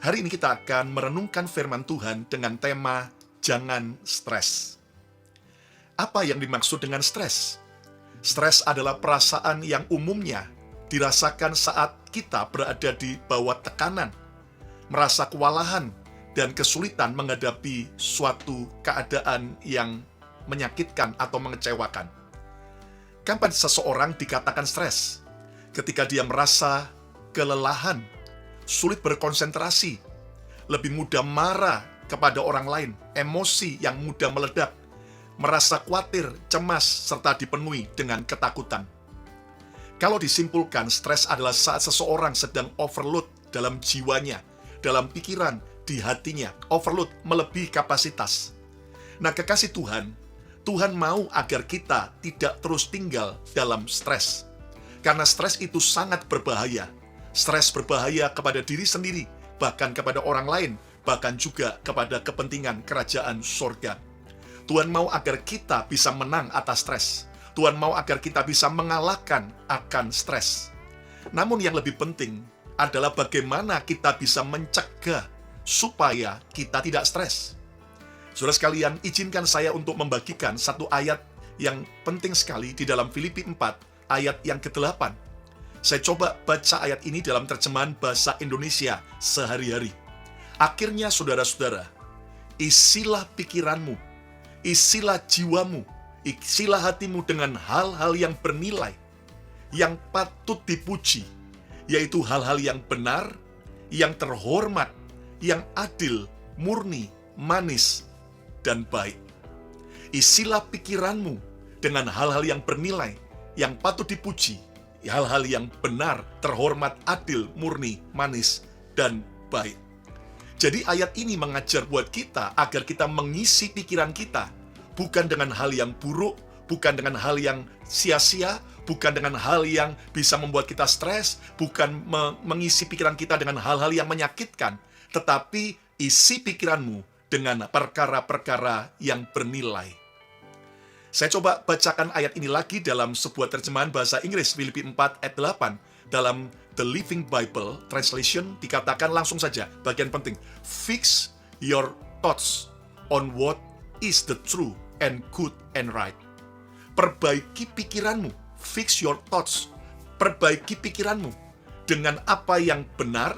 Hari ini kita akan merenungkan firman Tuhan dengan tema Jangan Stres. Apa yang dimaksud dengan stres? Stres adalah perasaan yang umumnya dirasakan saat kita berada di bawah tekanan, merasa kewalahan, dan kesulitan menghadapi suatu keadaan yang menyakitkan atau mengecewakan. Kapan seseorang dikatakan stres? Ketika dia merasa kelelahan, sulit berkonsentrasi, lebih mudah marah kepada orang lain, emosi yang mudah meledak, merasa khawatir, cemas, serta dipenuhi dengan ketakutan. Kalau disimpulkan, stres adalah saat seseorang sedang overload dalam jiwanya, dalam pikiran, di hatinya, overload, melebihi kapasitas. Nah, kekasih Tuhan, Tuhan mau agar kita tidak terus tinggal dalam stres. Karena stres itu sangat berbahaya. Stres berbahaya kepada diri sendiri, bahkan kepada orang lain, bahkan juga kepada kepentingan kerajaan sorga. Tuhan mau agar kita bisa menang atas stres. Tuhan mau agar kita bisa mengalahkan akan stres. Namun yang lebih penting adalah bagaimana kita bisa mencegah supaya kita tidak stres. Saudara sekalian, izinkan saya untuk membagikan satu ayat yang penting sekali di dalam Filipi 4, ayat yang ke-8. Saya coba baca ayat ini dalam terjemahan bahasa Indonesia sehari-hari. Akhirnya saudara-saudara, isilah pikiranmu, isilah jiwamu, isilah hatimu dengan hal-hal yang bernilai, yang patut dipuji, yaitu hal-hal yang benar, yang terhormat, yang adil, murni, manis, dan baik. Isilah pikiranmu dengan hal-hal yang bernilai, yang patut dipuji, hal-hal yang benar, terhormat, adil, murni, manis, dan baik. Jadi ayat ini mengajar buat kita agar kita mengisi pikiran kita bukan dengan hal yang buruk, bukan dengan hal yang sia-sia, bukan dengan hal yang bisa membuat kita stres, bukan mengisi pikiran kita dengan hal-hal yang menyakitkan, tetapi isi pikiranmu dengan perkara-perkara yang bernilai. Saya coba bacakan ayat ini lagi dalam sebuah terjemahan bahasa Inggris, Filipi 4 ayat 8. Dalam The Living Bible Translation dikatakan langsung saja, bagian penting, fix your thoughts on what is the true and good and right. Perbaiki pikiranmu, fix your thoughts, perbaiki pikiranmu dengan apa yang benar,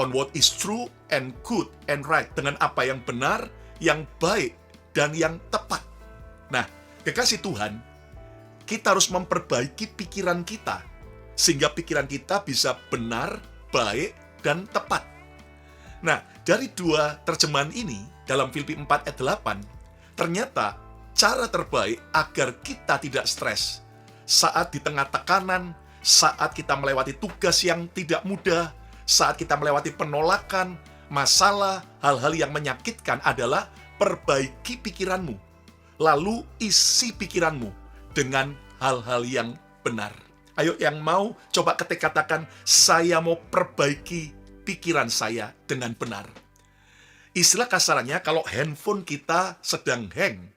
on what is true and good and right, dengan apa yang benar, yang baik, dan yang tepat. Nah, kekasih Tuhan, kita harus memperbaiki pikiran kita, sehingga pikiran kita bisa benar, baik, dan tepat. Nah, dari dua terjemahan ini, dalam Filipi 4 ayat 8, ternyata cara terbaik agar kita tidak stres saat di tengah tekanan, saat kita melewati tugas yang tidak mudah, saat kita melewati penolakan, masalah, hal-hal yang menyakitkan adalah perbaiki pikiranmu. Lalu isi pikiranmu dengan hal-hal yang benar. Ayo yang mau coba katakan, saya mau perbaiki pikiran saya dengan benar. Istilah kasarnya kalau handphone kita sedang hang,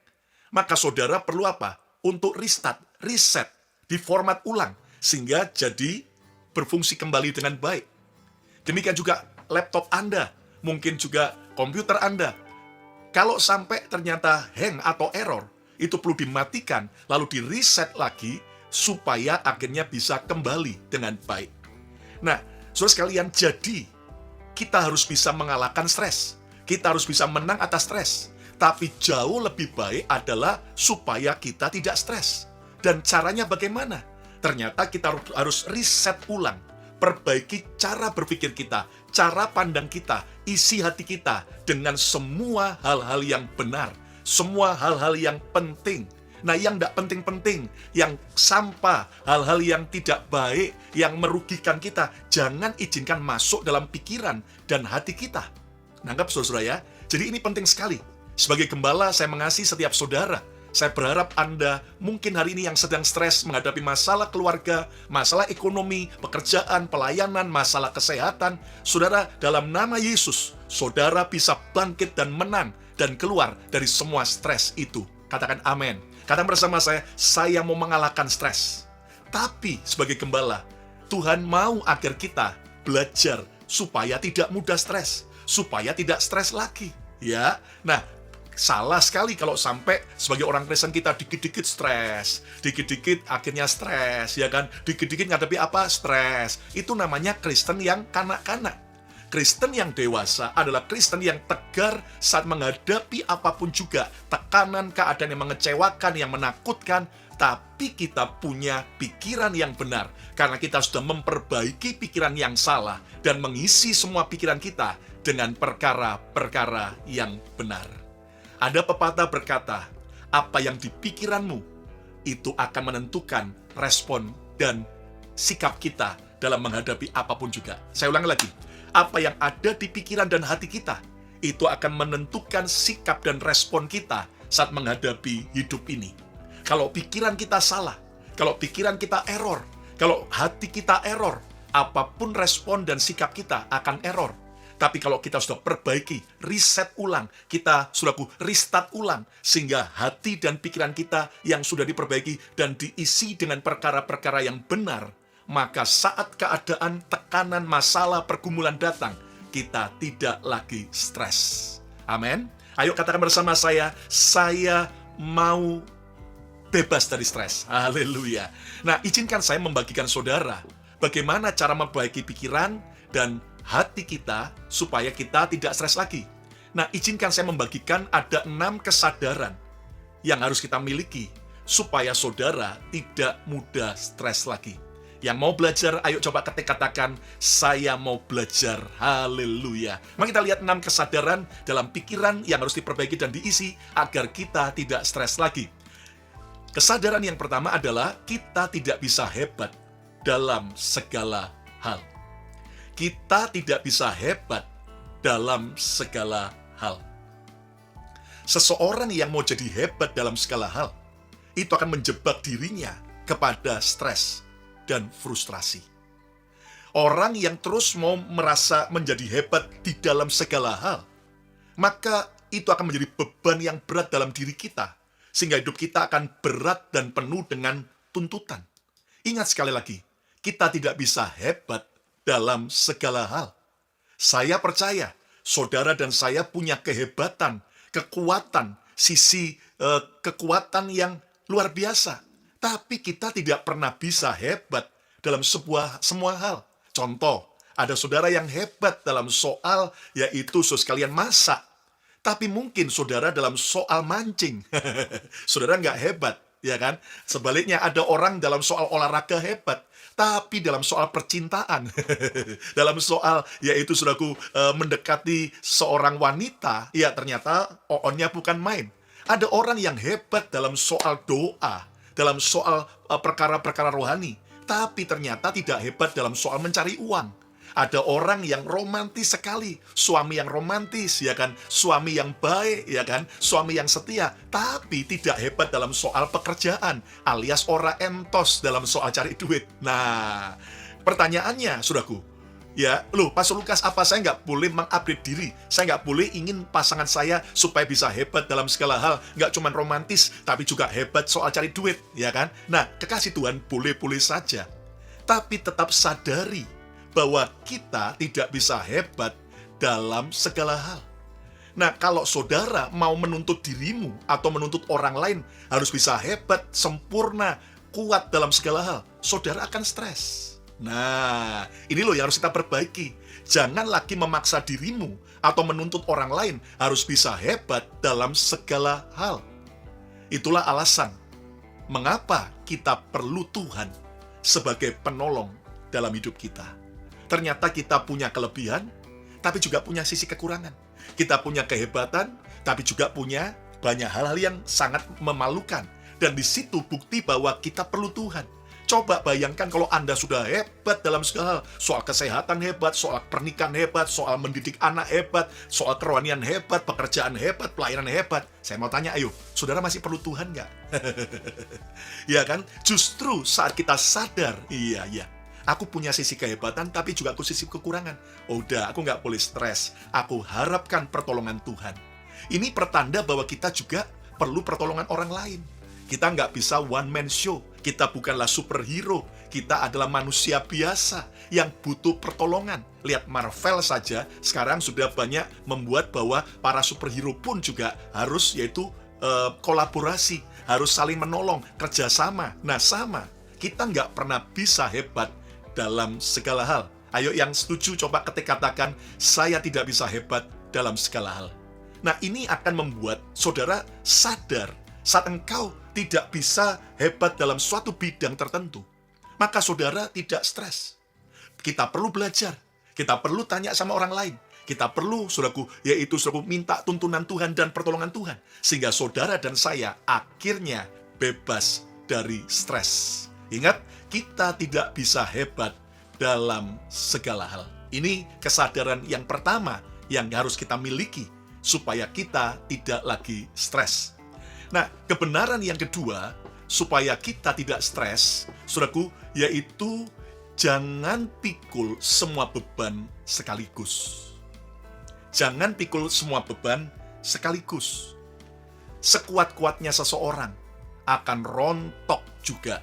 maka saudara perlu apa? Untuk restart, reset, diformat ulang, sehingga jadi berfungsi kembali dengan baik. Demikian juga laptop Anda, mungkin juga komputer Anda. Kalau sampai ternyata hang atau error, itu perlu dimatikan, lalu di-reset lagi, supaya akhirnya bisa kembali dengan baik. Nah, saudara sekalian, jadi kita harus bisa mengalahkan stres. Kita harus bisa menang atas stres. Tapi jauh lebih baik adalah supaya kita tidak stres. Dan caranya bagaimana? Ternyata kita harus reset ulang. Perbaiki cara berpikir kita, cara pandang kita, isi hati kita dengan semua hal-hal yang benar, semua hal-hal yang penting. Nah, yang tidak penting-penting, yang sampah, hal-hal yang tidak baik, yang merugikan kita, jangan izinkan masuk dalam pikiran dan hati kita. Nangkap saudara ya? Jadi ini penting sekali. Sebagai gembala, saya mengasihi setiap saudara. Saya berharap Anda mungkin hari ini yang sedang stres menghadapi masalah keluarga, masalah ekonomi, pekerjaan, pelayanan, masalah kesehatan. Saudara, dalam nama Yesus, saudara bisa bangkit dan menang dan keluar dari semua stres itu. Katakan amin. Katakan bersama saya mau mengalahkan stres. Tapi sebagai gembala, Tuhan mau agar kita belajar supaya tidak mudah stres, supaya tidak stres lagi. Ya, nah, salah sekali kalau sampai sebagai orang Kristen kita dikit-dikit stres, dikit-dikit akhirnya stres, ya kan? Dikit-dikit ngadepi apa? Stres. Itu namanya Kristen yang kanak-kanak. Kristen yang dewasa adalah Kristen yang tegar saat menghadapi apapun juga, tekanan, keadaan yang mengecewakan, yang menakutkan, tapi kita punya pikiran yang benar, karena kita sudah memperbaiki pikiran yang salah, dan mengisi semua pikiran kita dengan perkara-perkara yang benar. Ada pepatah berkata, apa yang di pikiranmu, itu akan menentukan respon dan sikap kita dalam menghadapi apapun juga. Saya ulangi lagi, apa yang ada di pikiran dan hati kita, itu akan menentukan sikap dan respon kita saat menghadapi hidup ini. Kalau pikiran kita salah, kalau pikiran kita error, kalau hati kita error, apapun respon dan sikap kita akan error. Tapi kalau kita sudah perbaiki, reset ulang, kita sudah restart ulang, sehingga hati dan pikiran kita yang sudah diperbaiki dan diisi dengan perkara-perkara yang benar, maka saat keadaan, tekanan, masalah, pergumulan datang, kita tidak lagi stres. Amin. Ayo katakan bersama saya mau bebas dari stres. Haleluya. Nah, izinkan saya membagikan saudara bagaimana cara memperbaiki pikiran dan hati kita supaya kita tidak stres lagi. Nah, izinkan saya membagikan ada 6 kesadaran yang harus kita miliki supaya saudara tidak mudah stres lagi. Yang mau belajar, ayo coba katakan, saya mau belajar. Haleluya. Mari kita lihat 6 kesadaran dalam pikiran yang harus diperbaiki dan diisi agar kita tidak stres lagi. Kesadaran yang pertama adalah kita tidak bisa hebat dalam segala hal. Kita tidak bisa hebat dalam segala hal. Seseorang yang mau jadi hebat dalam segala hal, itu akan menjebak dirinya kepada stres dan frustrasi. Orang yang terus mau merasa menjadi hebat di dalam segala hal, maka itu akan menjadi beban yang berat dalam diri kita, sehingga hidup kita akan berat dan penuh dengan tuntutan. Ingat sekali lagi, kita tidak bisa hebat dalam segala hal. Saya percaya, saudara dan saya punya kehebatan, kekuatan, sisi kekuatan yang luar biasa. Tapi kita tidak pernah bisa hebat dalam semua hal. Contoh, ada saudara yang hebat dalam soal, yaitu sekalian masak. Tapi mungkin saudara dalam soal mancing, saudara nggak hebat, ya kan? Sebaliknya ada orang dalam soal olahraga hebat, tapi dalam soal percintaan, dalam soal yaitu saudaraku mendekati seorang wanita, ya ternyata oonnya bukan main. Ada orang yang hebat dalam soal doa, dalam soal perkara-perkara rohani, tapi ternyata tidak hebat dalam soal mencari uang. Ada orang yang romantis sekali, suami yang romantis, ya kan, suami yang baik, ya kan, suami yang setia, tapi tidak hebat dalam soal pekerjaan, alias ora entos dalam soal cari duit. Nah, pertanyaannya, saudaraku, ya, loh, Pastor Lukas, apa saya nggak boleh mengupgrade diri? Saya nggak boleh ingin pasangan saya supaya bisa hebat dalam segala hal, nggak cuma romantis, tapi juga hebat soal cari duit, ya kan? Nah, kekasih Tuhan boleh-boleh saja, tapi tetap sadari bahwa kita tidak bisa hebat dalam segala hal. Nah, kalau saudara mau menuntut dirimu atau menuntut orang lain harus bisa hebat, sempurna, kuat dalam segala hal, saudara akan stres. Nah, ini loh yang harus kita perbaiki. Jangan lagi memaksa dirimu atau menuntut orang lain harus bisa hebat dalam segala hal. Itulah alasan mengapa kita perlu Tuhan sebagai penolong dalam hidup kita. Ternyata kita punya kelebihan, tapi juga punya sisi kekurangan. Kita punya kehebatan, tapi juga punya banyak hal-hal yang sangat memalukan. Dan di situ bukti bahwa kita perlu Tuhan. Coba bayangkan kalau Anda sudah hebat dalam segala hal. Soal kesehatan hebat, soal pernikahan hebat, soal mendidik anak hebat, soal kerohanian hebat, pekerjaan hebat, pelayanan hebat. Saya mau tanya, ayo, saudara masih perlu Tuhan nggak? Ya kan? Justru saat kita sadar, iya, aku punya sisi kehebatan, tapi juga aku sisi kekurangan. Udah, aku nggak boleh stres. Aku harapkan pertolongan Tuhan. Ini pertanda bahwa kita juga perlu pertolongan orang lain. Kita nggak bisa one man show. Kita bukanlah superhero, kita adalah manusia biasa yang butuh pertolongan. Lihat Marvel saja, sekarang sudah banyak membuat bahwa para superhero pun juga harus yaitu kolaborasi, harus saling menolong, kerjasama. Nah sama, kita nggak pernah bisa hebat dalam segala hal. Ayo yang setuju coba ketik katakan, saya tidak bisa hebat dalam segala hal. Nah ini akan membuat saudara sadar saat engkau tidak bisa hebat dalam suatu bidang tertentu, maka saudara tidak stres. Kita perlu belajar, kita perlu tanya sama orang lain, kita perlu, saudaraku, yaitu saudaraku minta tuntunan Tuhan dan pertolongan Tuhan, sehingga saudara dan saya akhirnya bebas dari stres. Ingat, kita tidak bisa hebat dalam segala hal. Ini kesadaran yang pertama yang harus kita miliki, supaya kita tidak lagi stres. Nah, kebenaran yang kedua, supaya kita tidak stres, saudaraku, yaitu jangan pikul semua beban sekaligus. Jangan pikul semua beban sekaligus. Sekuat-kuatnya seseorang akan rontok juga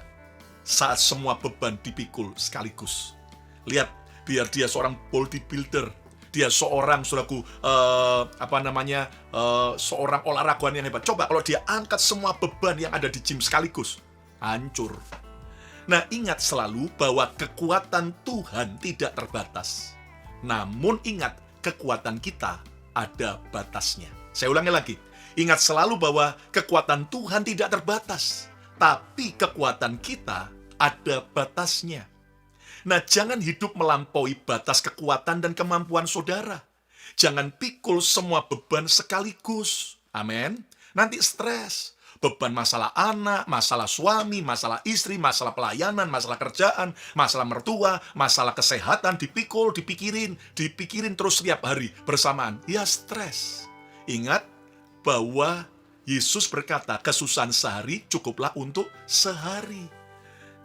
saat semua beban dipikul sekaligus. Lihat, biar dia seorang bodybuilder, dia seorang, saudaraku, seorang olahragawan yang hebat. Coba kalau dia angkat semua beban yang ada di gym sekaligus, hancur. Nah, ingat selalu bahwa kekuatan Tuhan tidak terbatas. Namun ingat, kekuatan kita ada batasnya. Saya ulangi lagi. Ingat selalu bahwa kekuatan Tuhan tidak terbatas. Tapi kekuatan kita ada batasnya. Nah, jangan hidup melampaui batas kekuatan dan kemampuan saudara. Jangan pikul semua beban sekaligus. Amin. Nanti stres. Beban masalah anak, masalah suami, masalah istri, masalah pelayanan, masalah kerjaan, masalah mertua, masalah kesehatan, dipikirin terus setiap hari bersamaan. Ya stres. Ingat bahwa Yesus berkata, kesusahan sehari cukuplah untuk sehari.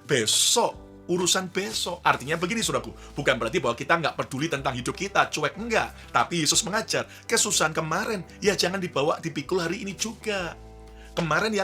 Besok urusan besok. Artinya begini, saudaraku, bukan berarti bahwa kita nggak peduli tentang hidup kita, cuek, enggak. Tapi Yesus mengajar, kesusahan kemarin, ya jangan dipikul hari ini juga. Kemarin,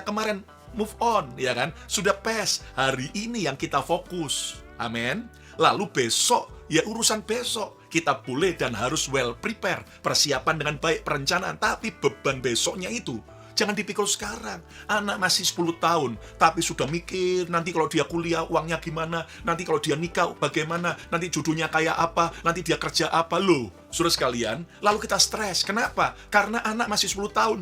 move on, ya kan? Sudah pes, hari ini yang kita fokus. Amin. Lalu besok, ya urusan besok. Kita boleh dan harus well prepare, persiapan dengan baik, perencanaan. Tapi beban besoknya itu jangan dipikul sekarang. Anak masih 10 tahun, tapi sudah mikir, nanti kalau dia kuliah uangnya gimana, nanti kalau dia nikah bagaimana, nanti jodohnya kayak apa, nanti dia kerja apa. Loh, saudara sekalian, lalu kita stres. Kenapa? Karena anak masih 10 tahun.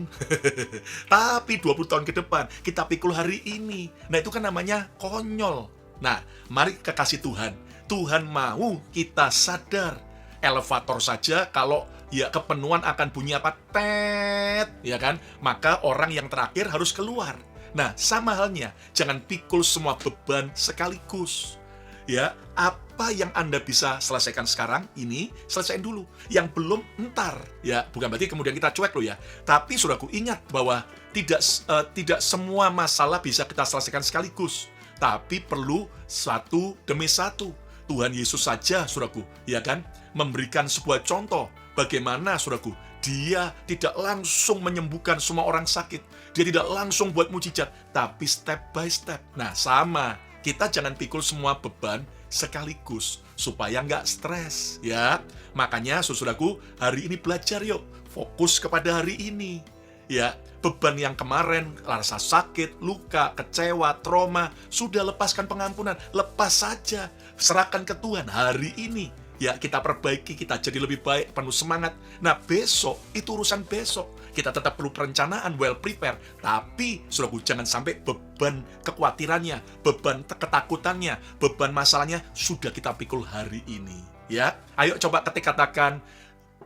Tapi 20 tahun ke depan, kita pikul hari ini. Nah, itu kan namanya konyol. Nah, mari kekasih Tuhan. Tuhan mau kita sadar. Elevator saja kalau ya kepenuhan akan bunyi apa? Tet, ya kan? Maka orang yang terakhir harus keluar. Nah, sama halnya, jangan pikul semua beban sekaligus. Ya, apa yang Anda bisa selesaikan sekarang, ini selesaiin dulu. Yang belum, entar. Ya, bukan berarti kemudian kita cuek loh ya. Tapi saudaraku, ingat bahwa tidak semua masalah bisa kita selesaikan sekaligus. Tapi perlu satu demi satu. Tuhan Yesus saja, saudaraku, ya kan, memberikan sebuah contoh bagaimana, saudaraku, dia tidak langsung menyembuhkan semua orang sakit, dia tidak langsung buat mujizat, tapi step by step. Nah, sama, kita jangan pikul semua beban sekaligus supaya nggak stres, ya. Makanya, saudaraku, hari ini belajar yuk, fokus kepada hari ini. Ya, beban yang kemarin, rasa sakit, luka, kecewa, trauma, sudah lepaskan pengampunan, lepas saja, serahkan ke Tuhan hari ini. Ya, kita perbaiki, kita jadi lebih baik, penuh semangat. Nah, besok, itu urusan besok. Kita tetap perlu perencanaan, well prepare. Tapi, saudaraku, jangan sampai beban kekhawatirannya, beban ketakutannya, beban masalahnya, sudah kita pikul hari ini. Ya, ayo coba ketik katakan,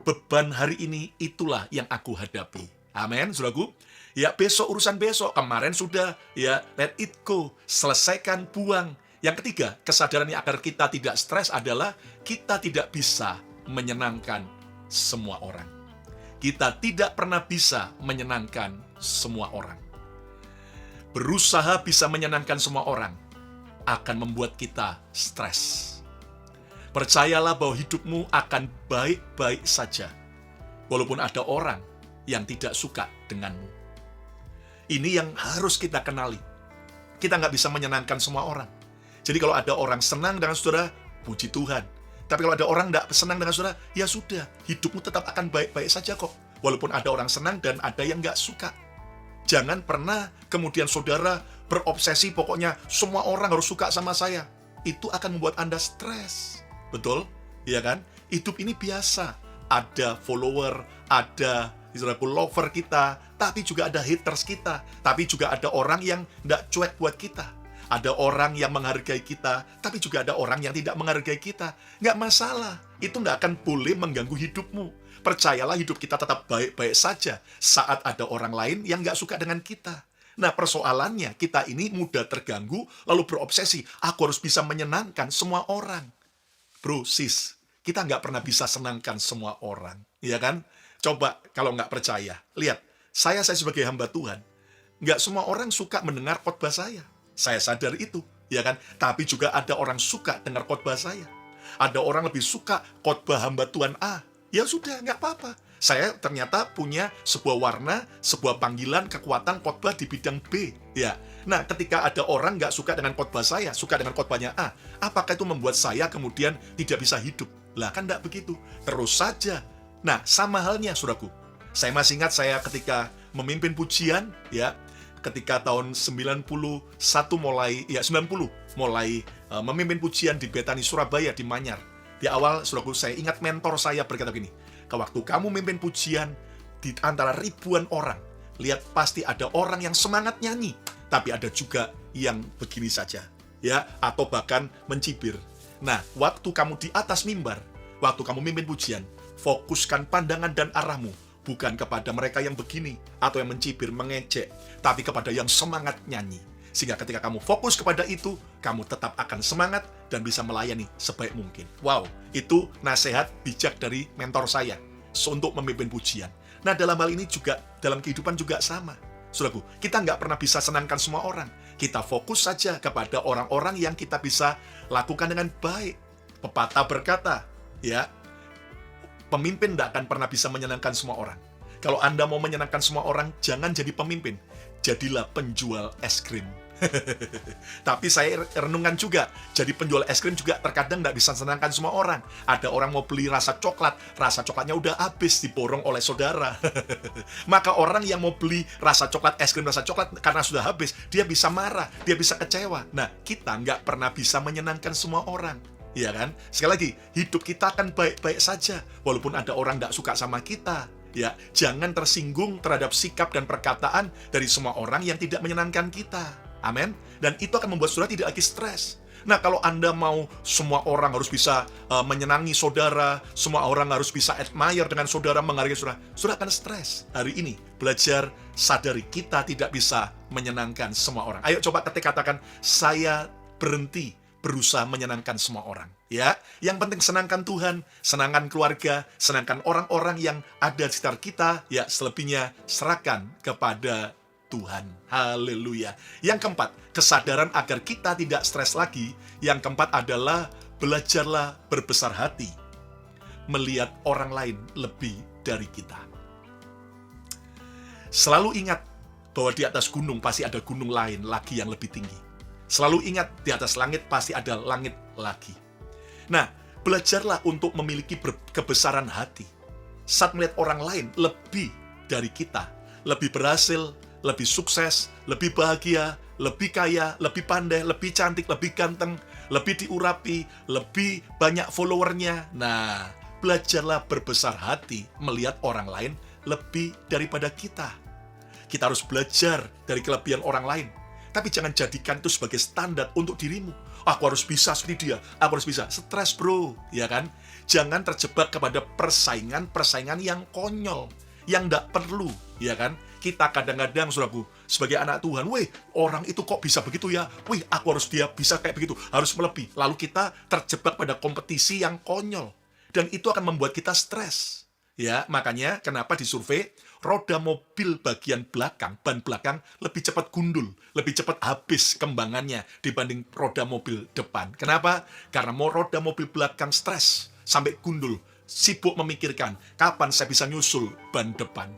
beban hari ini itulah yang aku hadapi. Amin, saudaraku. Ya, besok urusan besok. Kemarin sudah, ya, let it go. Selesaikan, buang. Yang ketiga, kesadaran yang agar kita tidak stres adalah kita tidak bisa menyenangkan semua orang. Kita tidak pernah bisa menyenangkan semua orang. Berusaha bisa menyenangkan semua orang akan membuat kita stres. Percayalah bahwa hidupmu akan baik-baik saja, walaupun ada orang yang tidak suka denganmu. Ini yang harus kita kenali. Kita nggak bisa menyenangkan semua orang. Jadi kalau ada orang senang dengan saudara, puji Tuhan. Tapi kalau ada orang nggak senang dengan saudara, ya sudah, hidupmu tetap akan baik-baik saja kok. Walaupun ada orang senang dan ada yang nggak suka. Jangan pernah kemudian saudara berobsesi, pokoknya semua orang harus suka sama saya. Itu akan membuat Anda stres. Betul? Ya kan? Hidup ini biasa. Ada follower, ada lover kita, tapi juga ada haters kita. Tapi juga ada orang yang nggak cuek buat kita. Ada orang yang menghargai kita, tapi juga ada orang yang tidak menghargai kita. Nggak masalah. Itu nggak akan boleh mengganggu hidupmu. Percayalah, hidup kita tetap baik-baik saja saat ada orang lain yang nggak suka dengan kita. Nah, persoalannya, kita ini mudah terganggu, lalu berobsesi. Aku harus bisa menyenangkan semua orang. Bro, sis, kita nggak pernah bisa senangkan semua orang. Ya kan? Coba kalau nggak percaya. Lihat, saya sebagai hamba Tuhan, nggak semua orang suka mendengar khotbah saya. Saya sadar itu, ya kan? Tapi juga ada orang suka dengar khotbah saya. Ada orang lebih suka khotbah hamba Tuhan A. Ya sudah, nggak apa-apa. Saya ternyata punya sebuah warna, sebuah panggilan, kekuatan khotbah di bidang B. Ya. Nah, ketika ada orang nggak suka dengan khotbah saya, suka dengan khotbahnya A, apakah itu membuat saya kemudian tidak bisa hidup? Lah, kan nggak begitu. Terus saja. Nah, sama halnya, saudaraku. Saya masih ingat saya ketika memimpin pujian, ya, ketika tahun 91 mulai memimpin pujian di Betani Surabaya, di Manyar. Di awal, saudaraku, saya ingat mentor saya berkata begini, waktu kamu memimpin pujian di antara ribuan orang, lihat pasti ada orang yang semangat nyanyi, tapi ada juga yang begini saja, ya, atau bahkan mencibir. Nah, waktu kamu di atas mimbar, waktu kamu memimpin pujian, fokuskan pandangan dan arahmu bukan kepada mereka yang begini atau yang mencibir, mengejek, tapi kepada yang semangat nyanyi. Sehingga ketika kamu fokus kepada itu, kamu tetap akan semangat dan bisa melayani sebaik mungkin. Wow, itu nasihat bijak dari mentor saya untuk memimpin pujian. Nah, dalam hal ini juga, dalam kehidupan juga sama. Saudaraku, kita nggak pernah bisa senangkan semua orang. Kita fokus saja kepada orang-orang yang kita bisa lakukan dengan baik. Pepatah berkata, ya, pemimpin nggak akan pernah bisa menyenangkan semua orang. Kalau Anda mau menyenangkan semua orang, jangan jadi pemimpin. Jadilah penjual es krim. Tapi saya renungan juga, jadi penjual es krim juga terkadang nggak bisa senangkan semua orang. Ada orang mau beli rasa coklatnya udah habis, diborong oleh saudara. Maka orang yang mau beli rasa coklat, es krim rasa coklat karena sudah habis, dia bisa marah, dia bisa kecewa. Nah, kita nggak pernah bisa menyenangkan semua orang. Ya kan? Sekali lagi, hidup kita akan baik-baik saja, walaupun ada orang nggak suka sama kita. Ya, jangan tersinggung terhadap sikap dan perkataan dari semua orang yang tidak menyenangkan kita. Amin. Dan itu akan membuat saudara tidak lagi stres. Nah, kalau Anda mau semua orang harus bisa menyenangi saudara, semua orang harus bisa admire dengan saudara, menghargai saudara, saudara akan stres. Hari ini, belajar sadari kita tidak bisa menyenangkan semua orang. Ayo coba katakan, saya berhenti berusaha menyenangkan semua orang. Ya, yang penting senangkan Tuhan, senangkan keluarga, senangkan orang-orang yang ada di sekitar kita. Ya, selebihnya serahkan kepada Tuhan. Haleluya. Yang keempat, kesadaran agar kita tidak stres lagi. Yang keempat adalah belajarlah berbesar hati, melihat orang lain lebih dari kita. Selalu ingat bahwa di atas gunung pasti ada gunung lain lagi yang lebih tinggi. Selalu ingat, di atas langit pasti ada langit lagi. Nah, belajarlah untuk memiliki kebesaran hati. Saat melihat orang lain lebih dari kita, lebih berhasil, lebih sukses, lebih bahagia, lebih kaya, lebih pandai, lebih cantik, lebih ganteng, lebih diurapi, lebih banyak followernya. Nah, belajarlah berbesar hati melihat orang lain lebih daripada kita. Kita harus belajar dari kelebihan orang lain. Tapi jangan jadikan itu sebagai standar untuk dirimu. Aku harus bisa seperti dia, aku harus bisa. Stres, bro, ya kan? Jangan terjebak kepada persaingan yang konyol, yang tidak perlu, ya kan? Kita kadang-kadang, saudaraku, sebagai anak Tuhan, orang itu kok bisa begitu ya? Aku harus dia bisa kayak begitu, harus melebihi. Lalu kita terjebak pada kompetisi yang konyol. Dan itu akan membuat kita stres. Ya, makanya kenapa di survei roda mobil bagian belakang, ban belakang lebih cepat gundul, lebih cepat habis kembangannya dibanding roda mobil depan. Kenapa? Karena roda mobil belakang stres sampai gundul, sibuk memikirkan kapan saya bisa nyusul ban depan.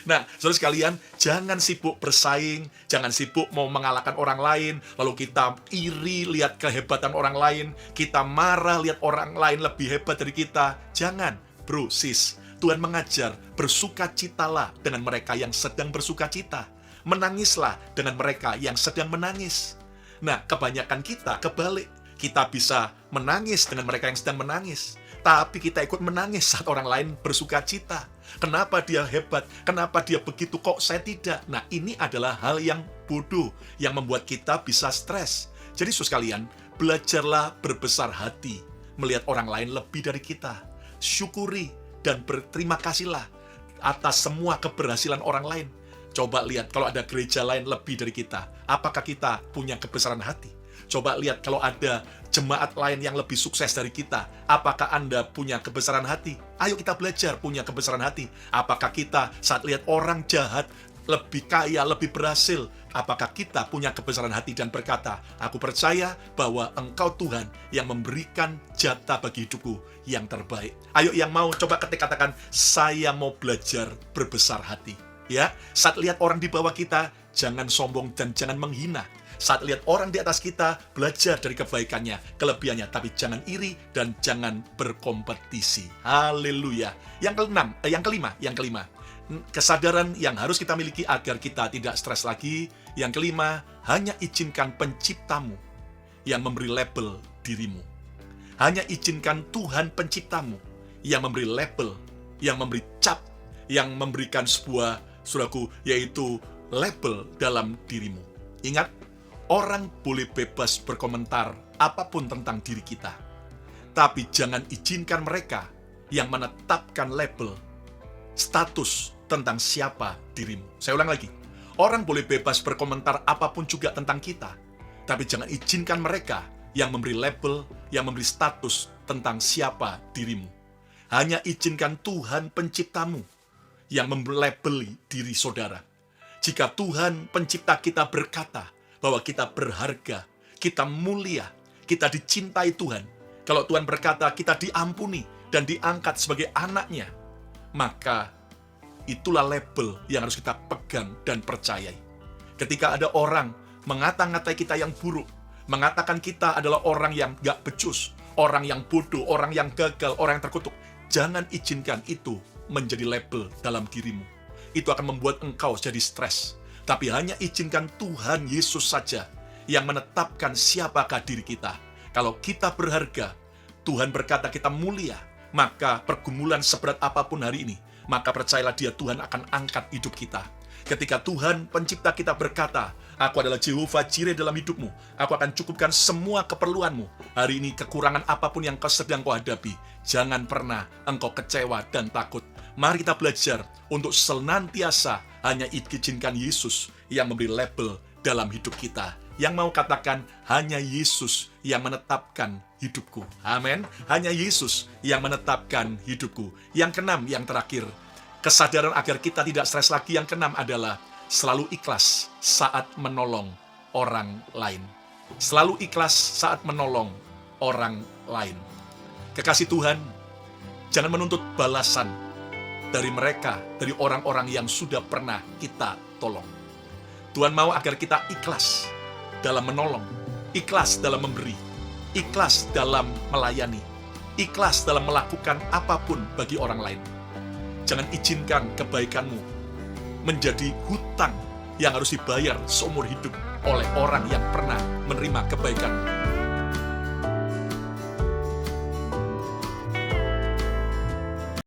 Nah, saudara sekalian, jangan sibuk bersaing, jangan sibuk mau mengalahkan orang lain, lalu kita iri lihat kehebatan orang lain, kita marah lihat orang lain lebih hebat dari kita. Jangan, bro, sis. Tuhan mengajar, bersukacitalah dengan mereka yang sedang bersukacita. Menangislah dengan mereka yang sedang menangis. Nah, kebanyakan kita kebalik. Kita bisa menangis dengan mereka yang sedang menangis, tapi kita ikut menangis saat orang lain bersuka cita. Kenapa dia hebat? Kenapa dia begitu? Kok saya tidak? Nah, ini adalah hal yang bodoh, yang membuat kita bisa stres. Jadi, saudara sekalian, belajarlah berbesar hati, melihat orang lain lebih dari kita. Syukuri dan berterima kasihlah atas semua keberhasilan orang lain. Coba lihat kalau ada gereja lain lebih dari kita, apakah kita punya kebesaran hati? Coba lihat kalau ada jemaat lain yang lebih sukses dari kita, apakah Anda punya kebesaran hati? Ayo kita belajar punya kebesaran hati. Apakah kita saat lihat orang jahat, lebih kaya, lebih berhasil, apakah kita punya kebesaran hati dan berkata, aku percaya bahwa Engkau Tuhan yang memberikan jatah bagi hidupku yang terbaik. Ayo yang mau, coba katakan, saya mau belajar berbesar hati. Ya, saat lihat orang di bawah kita, jangan sombong dan jangan menghina. Saat lihat orang di atas kita, belajar dari kebaikannya, kelebihannya, tapi jangan iri dan jangan berkompetisi. Haleluya. Yang kelima, kesadaran yang harus kita miliki agar kita tidak stres lagi. Yang kelima, hanya izinkan penciptamu yang memberi label dirimu. Hanya izinkan Tuhan penciptamu yang memberi label, yang memberi cap, yang memberikan sebuah, saudaraku, yaitu label dalam dirimu. Ingat, orang boleh bebas berkomentar apapun tentang diri kita. Tapi jangan izinkan mereka yang menetapkan label, status tentang siapa dirimu. Saya ulang lagi. Orang boleh bebas berkomentar apapun juga tentang kita. Tapi jangan izinkan mereka yang memberi label, yang memberi status tentang siapa dirimu. Hanya izinkan Tuhan penciptamu yang melabeli diri saudara. Jika Tuhan pencipta kita berkata bahwa kita berharga, kita mulia, kita dicintai Tuhan. Kalau Tuhan berkata kita diampuni dan diangkat sebagai anaknya, maka itulah label yang harus kita pegang dan percayai. Ketika ada orang mengata-ngatai kita yang buruk, mengatakan kita adalah orang yang gak becus, orang yang bodoh, orang yang gagal, orang yang terkutuk, jangan izinkan itu menjadi label dalam dirimu. Itu akan membuat engkau jadi stres. Tapi hanya izinkan Tuhan Yesus saja yang menetapkan siapakah diri kita. Kalau kita berharga, Tuhan berkata kita mulia, maka pergumulan seberat apapun hari ini, maka percayalah dia, Tuhan akan angkat hidup kita. Ketika Tuhan pencipta kita berkata, aku adalah Jehovah Jireh dalam hidupmu, aku akan cukupkan semua keperluanmu. Hari ini kekurangan apapun yang sedang kau hadapi, jangan pernah engkau kecewa dan takut. Mari kita belajar untuk senantiasa hanya izinkan Yesus yang memberi label dalam hidup kita. Yang mau katakan, hanya Yesus yang menetapkan hidupku. Amin. Hanya Yesus yang menetapkan hidupku. Yang keenam, yang terakhir, kesadaran agar kita tidak stres lagi. Yang keenam adalah selalu ikhlas saat menolong orang lain. Selalu ikhlas saat menolong orang lain. Kekasih Tuhan, jangan menuntut balasan dari mereka, dari orang-orang yang sudah pernah kita tolong. Tuhan mau agar kita ikhlas dalam menolong, ikhlas dalam memberi, ikhlas dalam melayani, ikhlas dalam melakukan apapun bagi orang lain. Jangan izinkan kebaikanmu menjadi hutang yang harus dibayar seumur hidup oleh orang yang pernah menerima kebaikan